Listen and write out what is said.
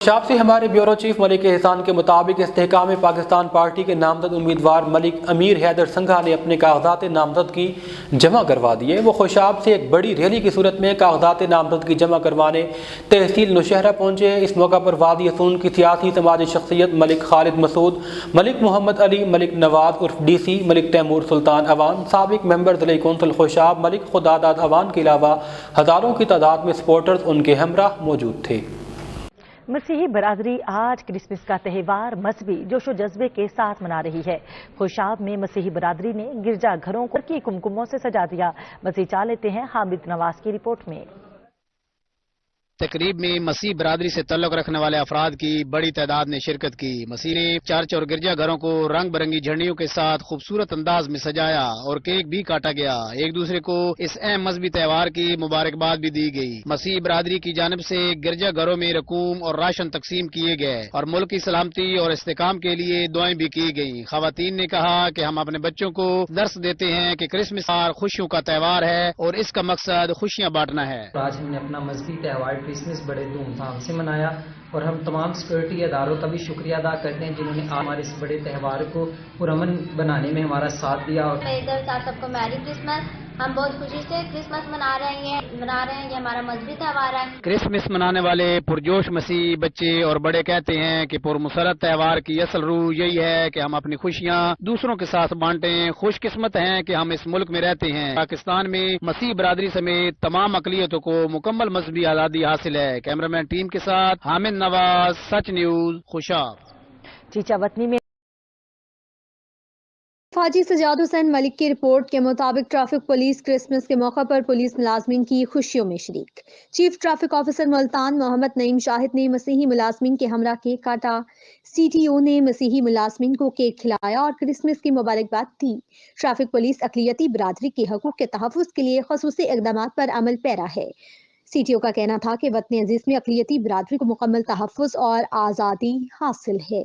शाब से हमारे bureau chief Malik एहसान के मुताबिक इस्तेहकाम पाकिस्तान पार्टी के नामजद उम्मीदवार मलिक अमीर हैदर संघा ने अपने कागजात नामजदगी जमा करवा दिए। वो खुशाब से एक बड़ी रैली की सूरत में कागजात नामजदगी जमा करवाने तहसील नौशहरा पहुंचे। इस मौका पर वादी असून की सियासी समाजी शख्सियत मलिक खालिद मसूद, मलिक मोहम्मद अली, मलिक नवाज उर्फ DC, मलिक तैमूर सुल्तान अवान, साबिक मेंबर ज़िले कौंसिल खुशाब मलिक खुदादाद अवान के अलावा हज़ारों की तादाद में सपोर्टर्स उनके हमराह मौजूद थे। मसीही बरादरी आज क्रिसमस का त्यौहार मजहबी जोशो जज्बे के साथ मना रही है। खुशाब में मसीही बरादरी ने गिरजा घरों को की कुमकुमों से सजा दिया। मजीद चाह लेते हैं हामिद नवाज की रिपोर्ट में। तकरीब में मसीह बरादरी से ताल्लुक रखने वाले अफराद की बड़ी तादाद ने शिरकत की। मसीह ने चर्च और गिरजा घरों को रंग बिरंगी झंडियों के साथ खूबसूरत अंदाज में सजाया और केक भी काटा गया। एक दूसरे को इस अहम मजहबी त्यौहार की मुबारकबाद भी दी गई। मसीह बरादरी की जानिब से गिरजा घरों में रकूम और राशन तकसीम किए गए और मुल्क की सलामती और इस्तेकाम के लिए दुआएं भी की गई। खवातीन ने कहा कि हम अपने बच्चों को दर्स देते हैं कि क्रिसमस खुशियों का त्यौहार है और इसका मकसद खुशियाँ बांटना है। आज हमने अपना मजहबी त्यौहार क्रिसमस बड़े धूमधाम से मनाया और हम तमाम सिक्योरिटी इदारों का भी शुक्रिया अदा करते हैं जिन्होंने हमारे इस बड़े त्यौहार को पुरअमन बनाने में हमारा साथ दिया। और सबको मैरी क्रिसमस। हम बहुत खुशी से क्रिसमस मना रहे हैं। ये हमारा मजहबी त्यौहार है। क्रिसमस मनाने वाले पुरजोश मसीह बच्चे और बड़े कहते हैं कि पुरमसरत त्यौहार की असल रूह यही है कि हम अपनी खुशियाँ दूसरों के साथ बांटें। खुशकिस्मत हैं कि हम इस मुल्क में रहते हैं। पाकिस्तान में मसीह बरादरी समेत तमाम अकलियतों को मुकम्मल मजहबी आज़ादी हासिल है। कैमरामैन टीम के साथ हामिद नवाज, सच न्यूज, खुशाब। चीचावतनी में हाजी सजाद हुसैन मलिक की रिपोर्ट के मुताबिक ट्रैफिक पुलिस क्रिसमस के मौके पर पुलिस मुलाजमीन की खुशियों में शरीक। Chief traffic officer Multan Mohammad Naeem Shahid ने मसीही मुलाजमीन के हमरा केक काटा। CTO ने मसीही मुलाजमीन को केक खिलाया और क्रिसमस की मुबारकबाद दी। ट्रैफिक पुलिस अकलियती बरादरी के हकूक के तहफ़्फ़ुज़ के लिए ख़ुसूसी इक़दाम पर अमल पैरा है। CTO का कहना था कि वतन अजीज में अकलियती बरादरी को मुकम्मल तहफ़्फ़ुज़ और आज़ादी हासिल है।